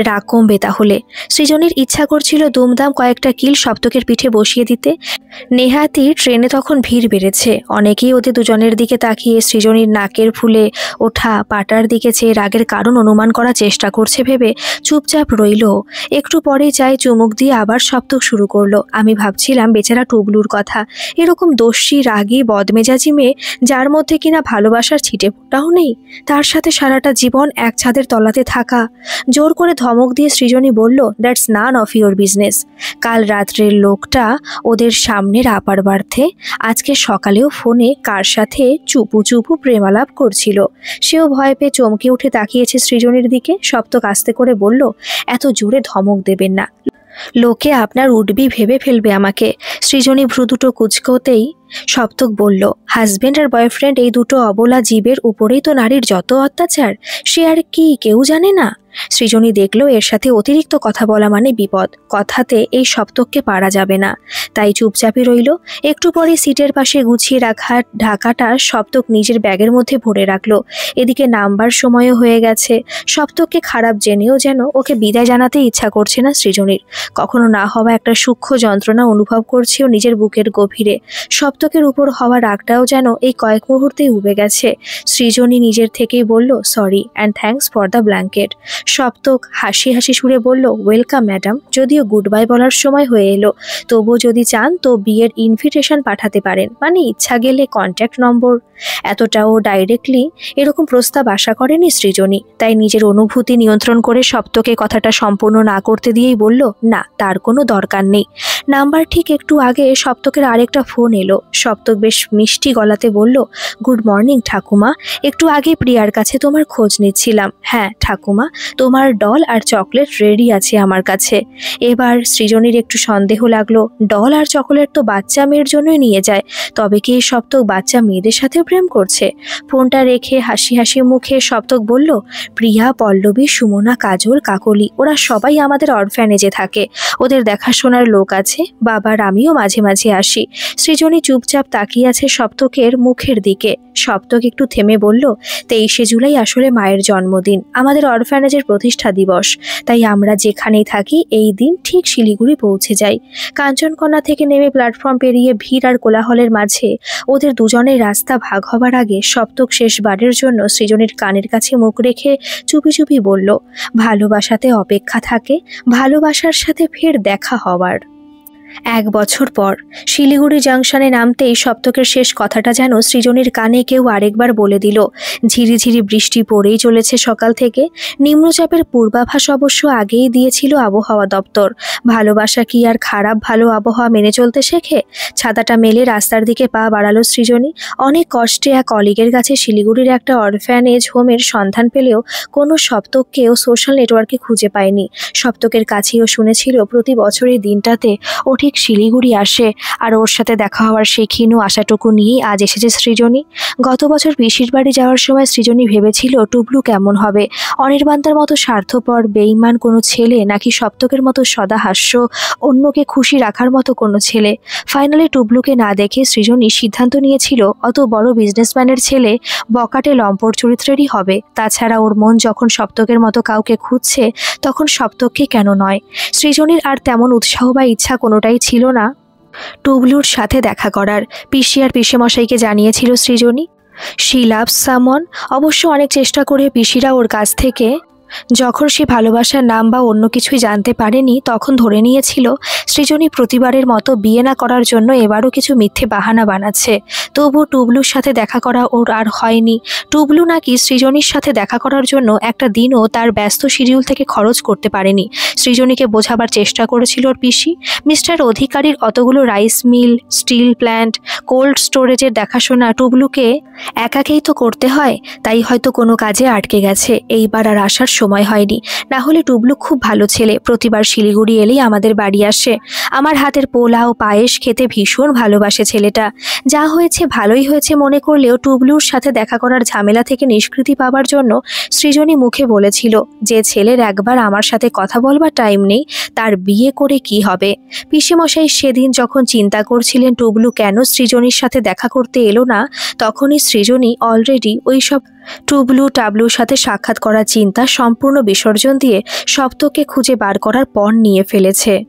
রাগ কমবে তাহলে। সৃজনীর ইচ্ছা করছিল দুমদাম কয়েকটা কিল সপ্তকের পিঠে বসিয়ে দিতে। নেহাতি ট্রেনে তখন ভিড় বেড়েছে। অনেকেই ওদের দুজনের দিকে তাকিয়ে সৃজনীর নাকের ফুলে ওঠা পাটার দিকে চেয়ে রাগের কারণ অনুমান করার চেষ্টা করছে ভেবে চুপচাপ রইল। একটু পরে চায়ে চুমুক দিয়ে আবার সপ্তক শুরু করলো, আমি ভাবছিলাম বেচারা টুবলুর কথা। এরকম দোষী, রাগী, বদমেজাজি মেয়ে, যার মধ্যে কিনা ভালোবাসার ছিটেফোঁটাও নেই, তার সাথে সারাটা জীবন এক ছাদের তলাতে থাকা। জোর করে ধমক দিয়ে সৃজনী বলল, that's none of your business. কাল রাত্রের লোকটা ওদের সামনের আপার বার্থে আজকে সকালেও ফোনে কার সাথে চুপু চুপু প্রেমালাপ করছিল। সেও ভয় পেয়ে চমকে উঠে তাকিয়েছে সৃজনীর দিকে। সপ্তক আস্তে করে বলল, এত জোরে ধমক দেবেন না, লোকে আপনার উঠবি ভেবে ফেলবে আমাকে। সৃজনী ভ্রু দুটো কুচকোতেই সপ্তক বলল, হাজবেন্ড আর বয়ফ্রেন্ড এই দুটো অবলা জীবের উপরেই তো নারীর যত অত্যাচার, সে আর কি কেউ জানে না? সৃজনী দেখল এর সাথে অতিরিক্ত কথা বলা মানে বিপদ। কথাতে এই সপ্তককে পারা যাবে না, তাই চুপচাপই রইল। একটু পরে সিটের পাশে গুছিয়ে রাখা ঢাকাটা সপ্তক নিজের ব্যাগের মধ্যে ভরে রাখলো। এদিকে নামবার সময়ও হয়ে গেছে। সপ্তককে খারাপ জেনেও যেন ওকে বিদায় জানাতে ইচ্ছা করছে না সৃজনীর। কখনো না হওয়া একটা সূক্ষ্ম যন্ত্রণা অনুভব করছেও নিজের বুকের গভীরে। সপ্তকের উপর হওয়া রাগটাও যেন এই কয়েক মুহূর্তেই উবে গেছে। সৃজনী নিজের থেকেই বলল, sorry and thanks for the blanket. Saptak হাসি হাসি সুরে বলল, ওয়েলকাম ম্যাডাম। যদিও গুড বাই বলার সময় হয়ে এলো, তবুও যদি চান তো বিয়ের ইনভিটেশন পাঠাতে পারেন, মানে ইচ্ছা গেলে কন্ট্যাক্ট নম্বর। এতটাও ডাইরেক্টলি এরকম প্রস্তাব আশা করেনি সৃজনী, তাই নিজের অনুভূতি নিয়ন্ত্রণ করে সপ্তকে কথাটা সম্পূর্ণ না করতে দিয়েই বলল, না, তার কোনো দরকার নেই। নাম্বার ঠিক একটু আগে সপ্তকের আরেকটা ফোন এলো। সপ্তক বেশ মিষ্টি গলাতে বলল, গুড মর্নিং ঠাকুমা, একটু আগে প্রিয়ার কাছে তোমার খোঁজ নিচ্ছিলাম। হ্যাঁ ঠাকুমা, তোমার ডল আর চকলেট রেডি আছে আমার কাছে। এবার সৃজনীর একটু সন্দেহ লাগলো, ডল আর চকলেট তো বাচ্চা মেয়ের জন্যই নিয়ে যায়, তবে কি এই সপ্তক বাচ্চা মেয়েদের সাথে প্রেম করছে? ফোনটা রেখে হাসি হাসি মুখে সপ্তক বলল, প্রিয়া, পল্লবী, সুমনা, কাজল, কাকলি, ওরা সবাই আমাদের অরফ্যানেজে থাকে। ওদের দেখাশোনার লোক আছে, বাবার আমিও মাঝে মাঝে আসি। সৃজনী চুপচাপ তাকিয়ে আছে সপ্তকের মুখের দিকে। সপ্তক একটু থেমে বলল, 23শে জুলাই আসলে মায়ের জন্মদিন, আমাদের অরফ্যানেজের প্রতিষ্ঠা দিবস, তাই আমরা যেখানেই থাকি এই দিন ঠিক শিলিগুড়ি পৌঁছে যাই। কাঞ্চনকন্যা থেকে নেমে প্ল্যাটফর্ম পেরিয়ে ভিড় আর কোলাহলের মাঝে ওদের দুজনের রাস্তা ভাগ হবার আগে সপ্তক শেষবারের জন্য সৃজনীর কানের কাছে মুখ রেখে চুপি চুপি বলল, ভালোবাসাতে অপেক্ষা থাকে, ভালোবাসার সাথে ফের দেখা হওয়ার। 1 বছর পর শিলিগুড়ি জাংশনে নামতেই সপ্তকের শেষ কথাটা যেন সৃজনীর কানে কেউ আরেকবার বলে দিল। ঝিরিঝিরি বৃষ্টি পড়েই চলেছে সকাল থেকে। নিম্নচাপের পূর্বাভাস অবশ্য আগেই দিয়েছিল আবহাওয়া দপ্তর। ভালোবাসা কি আর খারাপ ভালো আবহাওয়া মেনে চলতে শেখে? ছাতাটা মেলে রাস্তার দিকে পা বাড়ালো সৃজনী। অনেক কষ্টে এক কলিগের কাছে শিলিগুড়ির একটা অরফ্যানেজ হোমের সন্ধান পেলেও কোনো সপ্তককেও সোশ্যাল নেটওয়ার্কে খুঁজে পায়নি। সপ্তকের কাছেও শুনেছিল প্রতি বছরের দিনটাতে ও ঠিক শিলিগুড়ি আসে, আর ওর সাথে দেখা হওয়ার সেই ক্ষীণ আশাটুকু নিয়েই আজ এসেছে সৃজনী। গত বছর পিসির বাড়ি যাওয়ার সময় সৃজনী ভেবেছিল টুবলু কেমন হবে, অনির্বাণতার মতো স্বার্থপর বেঈমান কোনো ছেলে, নাকি সপ্তকের মতো সদা হাস্য অন্যকে খুশি রাখার মতো কোনো ছেলে। ফাইনালি টুবলুকে না দেখে সৃজনী সিদ্ধান্ত নিয়েছিল অত বড় বিজনেসম্যানের ছেলে বকাটে লম্পট চরিত্রেরই হবে। তাছাড়া ওর মন যখন সপ্তকের মতো কাউকে খুঁজছে, তখন সপ্তককে কেন নয়? সৃজনীর আর তেমন উৎসাহ বা ইচ্ছা কোনোটাই ছিল না টুবলুর সাথে দেখা করার। পিসি আর পিসেমশাইকে জানিয়েছিল সৃজনী শি লাভস সামওয়ান। অবশ্য অনেক চেষ্টা করে পিসিরা ওর কাছ থেকে যখন সে ভালোবাসার নাম বা অন্য কিছুই জানতে পারেনি তখন ধরে নিয়েছিল সৃজনী প্রতিবারের মতো বিয়ে না করার জন্য এবারও কিছু মিথ্যে বাহানা বানাচ্ছে। তবু টুবলুর সাথে দেখা করা ওর আর হয়নি। টুবলু নাকি সৃজনীর সাথে দেখা করার জন্য একটা দিনও তার ব্যস্ত শিডিউল থেকে খরচ করতে পারেনি। সৃজনীকে বোঝাবার চেষ্টা করেছিল ওর পিসি। মিস্টার অধিকারীর অতগুলো rice mill, steel plant, cold স্টোরেজের দেখাশোনা টুবলুকে একাকেই তো করতে হয়, তাই হয়তো কোনো কাজে আটকে গেছে। এইবার আর আসার সময় হয়নি। না হলে টুবলু খুব ভালো ছেলে, প্রতিবার শিলিগুড়ি এলেই আমাদের বাড়ি আসে। আমার হাতের পোলাও পায়েস খেতে ভীষণ ভালোবাসে ছেলেটা। যা হয়েছে ভালোই হয়েছে মনে করলেও টুবলুর সাথে দেখা করার ঝামেলা থেকে নিষ্কৃতি পাবার জন্য সৃজনী মুখে বলেছিল, যে ছেলের একবার আমার সাথে কথা বলবার টাইম নেই তার বিয়ে করে কি হবে। পিসেমশাই সেদিন যখন চিন্তা করছিলেন টুবলু কেন সৃজনীর সাথে দেখা করতে এলো না, তখনই সৃজনী অলরেডি ওই সব টুবলু টাবলুর সাথে সাক্ষাৎ করার চিন্তা সম্পূর্ণ বিসর্জন দিয়ে সপ্তকে খুঁজে বার করার পণ নিয়ে ফেলেছে।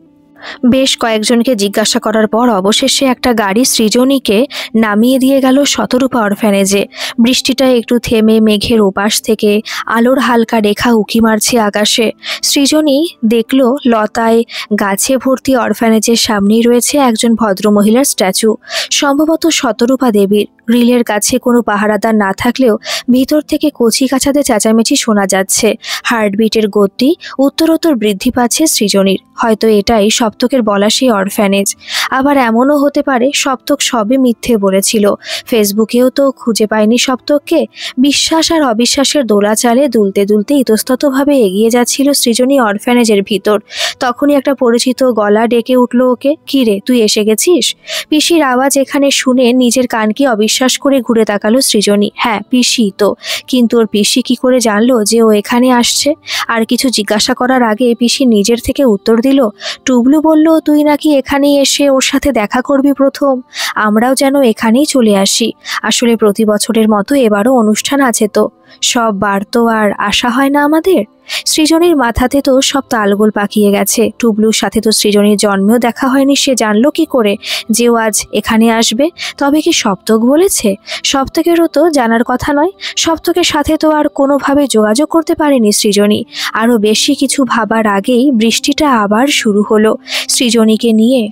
বেশ কয়েকজনকে জিজ্ঞাসা করার পর অবশেষে একটা গাড়ি সৃজনীকে নামিয়ে দিয়ে গেল শতরূপা অরফ্যানেজে। বৃষ্টিটা একটু থেমে মেঘের ওপাশ থেকে আলোর হালকা রেখা উঁকি মারছে আকাশে। সৃজনী দেখল লতায় গাছে ভর্তি অরফ্যানেজের সামনেই রয়েছে একজন ভদ্রমহিলার স্ট্যাচু, সম্ভবত শতরূপা দেবীর। গ্রিলের কাছে কোনো পাহারাদার না থাকলেও ভিতর থেকে কচি কাছাদের চেঁচামেচি শোনা যাচ্ছে। হার্টবিটের গতি উত্তরোত্তর বৃদ্ধি পাচ্ছে সৃজনীর। হয়তো এটাই সপ্তকের বলা সেই অরফ্যানেজ। আবার এমনও হতে পারে সপ্তক সবে মিথ্যে বলেছিল। ফেসবুকেও তো খুঁজে পায়নি সপ্তককে। বিশ্বাস আর অবিশ্বাসের দোলাচালে দুলতে দুলতে ইতস্ততভাবে এগিয়ে যাচ্ছিল সৃজনী অরফ্যানেজের ভিতর। তখনই একটা পরিচিত গলা ডেকে উঠল ওকে, "কি রে, তুই এসে গেছিস?" পিসির আওয়াজ এখানে শুনে নিজের কানকে অবিশ্বাস করে ঘুরে তাকালো সৃজনী। হ্যাঁ, পিসি তো, কিন্তু ওর পিসি কি করে জানলো যে ও এখানে আসছে? আর কিছু জিজ্ঞাসা করার আগে পিসি নিজের থেকে উত্তর দিল, "টুবলু বলল তুই নাকি এখানেই এসে ওর সাথে দেখা করবি প্রথম। আমরাও যেন এখানেই চলে আসি। আসলে প্রতি বছরের মতো এবারও অনুষ্ঠান আছে তো। সব বার তো আর আসা হয় না আমাদের।" সৃজনীর মাথাতে তো সব তালগোল পাকিয়ে গেছে। টুবলুর সাথে তো সৃজনীর জন্মেও দেখা হয়নি, সে জানলো কি করে যে ও আজ এখানে আসবে? তবে কি সপ্তক বলেছে? সপ্তকেরও তো জানার কথা নয়। সপ্তকের সাথে তো আর কোনোভাবে যোগাযোগ করতে পারেনি সৃজনী। আরও বেশি কিছু ভাবার আগেই বৃষ্টিটা আবার শুরু হলো। সৃজনীকে নিয়ে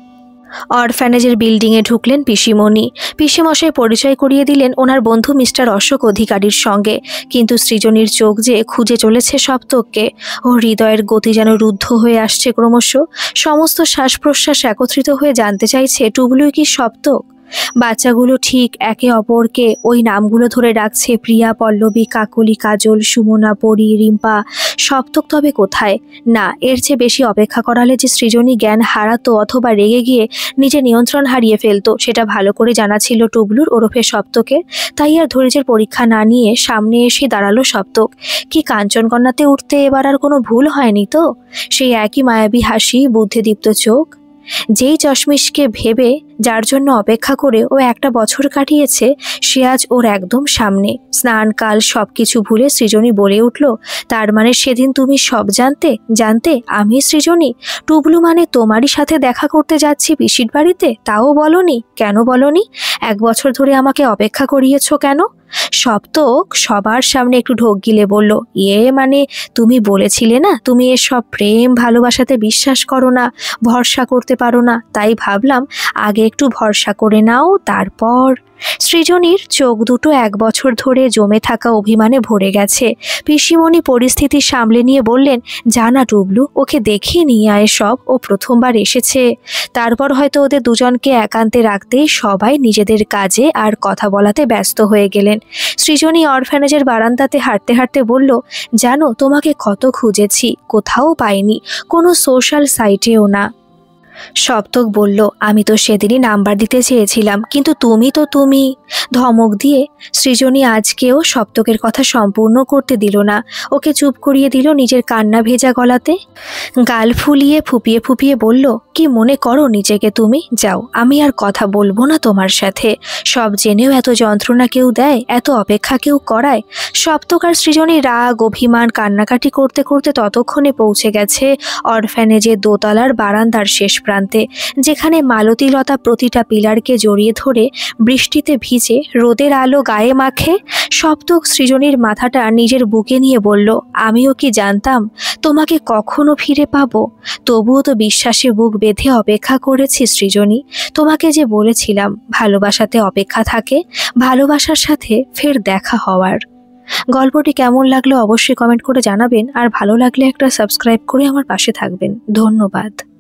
অরফ্যানেজের বিল্ডিংয়ে ঢুকলেন পিসিমণি। পিসিমশাই পরিচয় করিয়ে দিলেন ওনার বন্ধু মিস্টার অশোক অধিকারীর সঙ্গে। কিন্তু সৃজনীর চোখ যে খুঁজে চলেছে সপ্তককে। ওর হৃদয়ের গতি যেন রুদ্ধ হয়ে আসছে ক্রমশ। সমস্ত শ্বাস প্রশ্বাস একত্রিত হয়ে জানতে চাইছে টুবলুই কি সপ্তক? বাচ্চাগুলো ঠিক একে অপরকে ওই নামগুলো ধরে ডাকছে, প্রিয়া, পল্লবী, কাকলি, কাজল, সুমনা, পরি, রিম্পা। সপ্তক তবে কোথায়? না, এর চেয়ে বেশি অপেক্ষা করালে যে সৃজনী জ্ঞান হারাতো অথবা রেগে গিয়ে নিজে নিয়ন্ত্রণ হারিয়ে ফেলতো সেটা ভালো করে জানা ছিল টুবলুর ওরফে সপ্তকের। তাই আর ধৈর্যের পরীক্ষা না নিয়ে সামনে এসে দাঁড়ালো সপ্তক। কি কাঞ্চনকন্যাতে উঠতে এবার আর কোনো ভুল হয়নি তো? সেই একই মায়াবী হাসি, বুদ্ধিদীপ্ত চোখ। যেই চশমিশকে ভেবে যার জন্য অপেক্ষা করে ও একটা বছর কাটিয়েছে সে আজ ওর একদম সামনে। স্নান কাল সবকিছু ভুলে সৃজনী বলে উঠল, "তার মানে সেদিন তুমি সব জানতে আমি সৃজনী? টুবলু মানে তোমারই সাথে দেখা করতে যাচ্ছি পিসির বাড়িতে, তাও বলনি? কেন বলনি? 1 বছর ধরে আমাকে অপেক্ষা করিয়েছ কেন?" সপ্তক সবার সামনে একটু ঢোক গিলে বলল, মানে তুমি বলেছিলে না তুমি এসব প্রেম ভালোবাসাতে বিশ্বাস করো না, ভরসা করতে পারো না, তাই ভাবলাম আগে একটু ভরসা করে নাও তারপর। সৃজনীর চোখ দুটো 1 বছর ধরে জমে থাকা অভিমানে ভরে গেছে। পিসিমণি পরিস্থিতি সামলে নিয়ে বললেন, "জানা টুবলু, ওকে দেখিয়ে নিয়ে আয় সব, ও প্রথমবার এসেছে।" তারপর হয়তো ওদের দুজনকে একান্তে রাখতেই সবাই নিজেদের কাজে আর কথা বলাতে ব্যস্ত হয়ে গেলেন। সৃজনী অরফ্যানেজের বারান্দাতে হাঁটতে হাঁটতে বলল, "জানো, তোমাকে কত খুঁজেছি, কোথাও পাইনি, কোনো সোশ্যাল সাইটেও না।" সপ্তক বলল, "আমি তো সেদিনই নাম্বার দিতে চেয়েছিলাম, কিন্তু তুমি ধমক দিয়ে সৃজনী আজকেও সপ্তকের কথা সম্পূর্ণ করতে দিল না। ওকে চুপ করিয়ে দিল নিজের কান্না ভেজা গলাতে। গাল ফুলিয়ে ফুপিয়ে ফুপিয়ে বলল, কি মনে করো নিজেকে তুমি? যাও, আমি আর কথা বলবো না তোমার সাথে। সব জেনেও এত যন্ত্রণা কেউ দেয়, এত অপেক্ষা কেউ করায়? সপ্তকার সৃজনী রাগ অভিমান কান্নাকাটি করতে করতে ততক্ষণে পৌঁছে গেছে অরফ্যানেজের দোতলার বারান্দার শেষ প্রান্তে, যেখানে মালতীলতা প্রতিটা পিলারকে জড়িয়ে ধরে বৃষ্টিতে ভিজে রোদের আলো গায়ে মাখে। সপ্তক সৃজনীর মাথাটা নিজের বুকে নিয়ে বলল, আমিও কি জানতাম তোমাকে কখনো ফিরে পাবো? তবুও তো বিশ্বাসে বুক বেঁধে অপেক্ষা করেছি সৃজনী। তোমাকে যে বলেছিলাম ভালোবাসাতে অপেক্ষা থাকে, ভালোবাসার সাথে ফের দেখা হওয়ার। গল্পটি কেমন লাগলো অবশ্যই কমেন্ট করে জানাবেন, আর ভালো লাগলে একটা সাবস্ক্রাইব করে আমার পাশে থাকবেন। ধন্যবাদ।